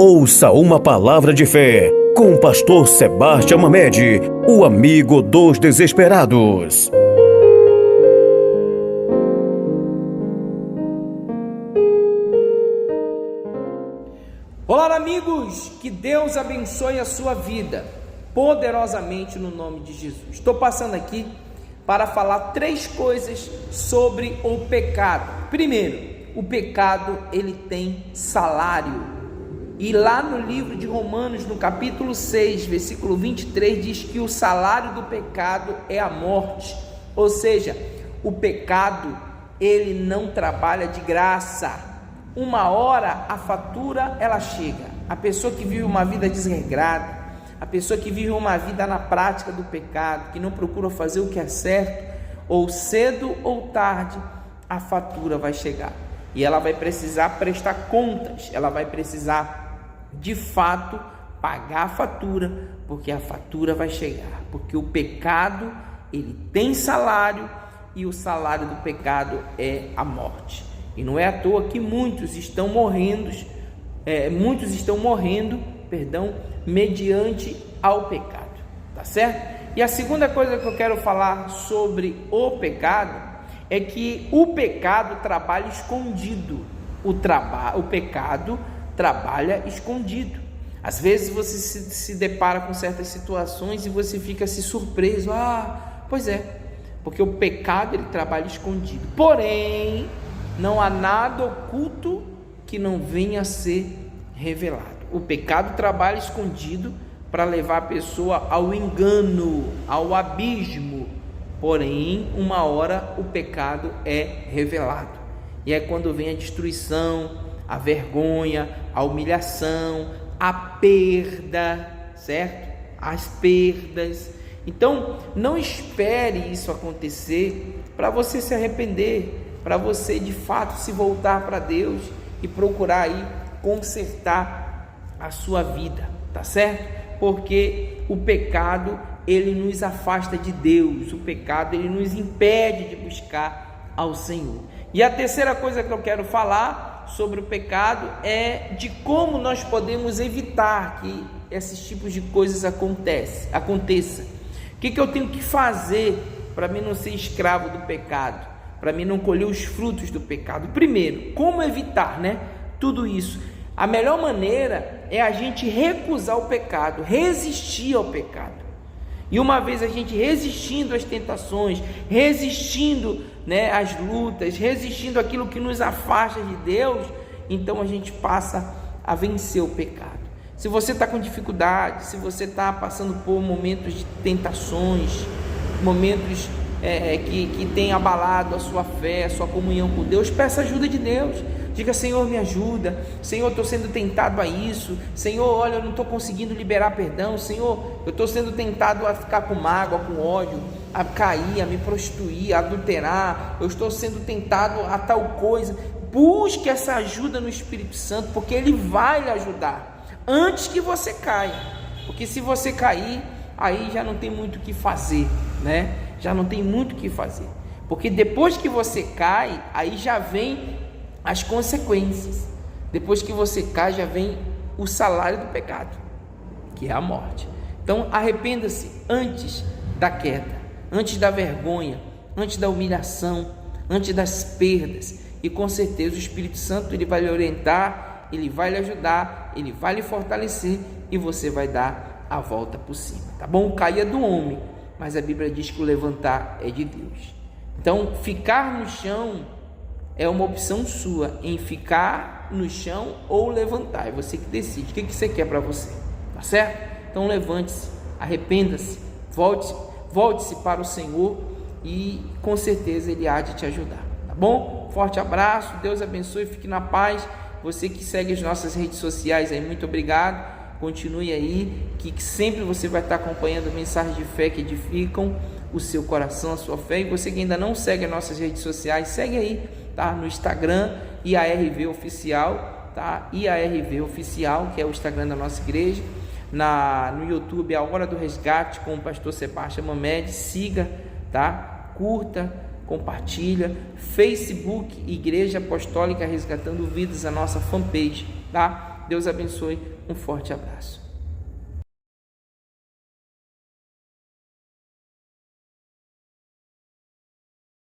Ouça uma palavra de fé com o pastor Sebastião Mamede, o amigo dos desesperados. Olá, amigos, que Deus abençoe a sua vida poderosamente no nome de Jesus. Estou passando aqui para falar 3 coisas sobre o pecado. Primeiro, o pecado ele tem salário. E lá no livro de Romanos, no capítulo 6, versículo 23, diz que o salário do pecado é a morte. Ou seja, o pecado, ele não trabalha de graça. Uma hora a fatura, ela chega. A pessoa que vive uma vida desregrada, a pessoa que vive uma vida na prática do pecado, que não procura fazer o que é certo, ou cedo ou tarde, a fatura vai chegar. E ela vai precisar prestar contas, ela vai precisar de fato pagar a fatura, porque a fatura vai chegar, porque o pecado ele tem salário e o salário do pecado é a morte. E não é à toa que muitos estão morrendo, mediante ao pecado, tá certo? E a segunda coisa que eu quero falar sobre o pecado é que o pecado trabalha escondido. O pecado trabalha escondido. Às vezes você se depara com certas situações e você fica se surpreso. Pois é, porque o pecado ele trabalha escondido. Porém, não há nada oculto que não venha a ser revelado. O pecado trabalha escondido para levar a pessoa ao engano, ao abismo. Porém, uma hora o pecado é revelado. E é quando vem a destruição, a vergonha, a humilhação, a perda, certo? As perdas. Então, não espere isso acontecer para você se arrepender, para você de fato se voltar para Deus e procurar aí consertar a sua vida, tá certo? Porque o pecado ele nos afasta de Deus, o pecado ele nos impede de buscar ao Senhor. E a terceira coisa que eu quero falar sobre o pecado é de como nós podemos evitar que esses tipos de coisas aconteçam. O que eu tenho que fazer para mim não ser escravo do pecado, para mim não colher os frutos do pecado? Primeiro, como evitar, tudo isso? A melhor maneira é a gente recusar o pecado, resistir ao pecado. E uma vez a gente resistindo às tentações, resistindo às lutas, resistindo àquilo que nos afasta de Deus, então a gente passa a vencer o pecado. Se você está com dificuldade, se você está passando por momentos de tentações, momentos que tem abalado a sua fé, a sua comunhão com Deus, peça ajuda de Deus. Diga: Senhor, me ajuda. Senhor, estou sendo tentado a isso. Senhor, olha, eu não estou conseguindo liberar perdão. Senhor, eu estou sendo tentado a ficar com mágoa, com ódio, a cair, a me prostituir, a adulterar. Eu estou sendo tentado a tal coisa. Busque essa ajuda no Espírito Santo, porque Ele vai lhe ajudar antes que você caia. Porque se você cair, aí já não tem muito o que fazer, Já não tem muito o que fazer. Porque depois que você cai, aí já vem as consequências. Depois que você cai, já vem o salário do pecado, que é a morte. Então arrependa-se antes da queda, antes da vergonha, antes da humilhação, antes das perdas, e com certeza o Espírito Santo ele vai lhe orientar, ele vai lhe ajudar, ele vai lhe fortalecer e você vai dar a volta por cima, tá bom? O cair é do homem, mas a Bíblia diz que o levantar é de Deus. Então ficar no chão é uma opção sua, em ficar no chão ou levantar. É você que decide o que você quer para você, tá certo? Então levante-se, arrependa-se, volte-se para o Senhor e com certeza Ele há de te ajudar, tá bom? Forte abraço, Deus abençoe, fique na paz. Você que segue as nossas redes sociais aí, muito obrigado. Continue aí, que sempre você vai estar acompanhando mensagens de fé que edificam o seu coração, a sua fé. E você que ainda não segue as nossas redes sociais, segue aí, tá? No Instagram, IARV Oficial, tá? IARV Oficial, que é o Instagram da nossa igreja. No YouTube, A Hora do Resgate, com o pastor Sebastião Mamede. Siga, tá? Curta, compartilha. Facebook, Igreja Apostólica Resgatando Vidas, a nossa fanpage, tá? Deus abençoe, um forte abraço.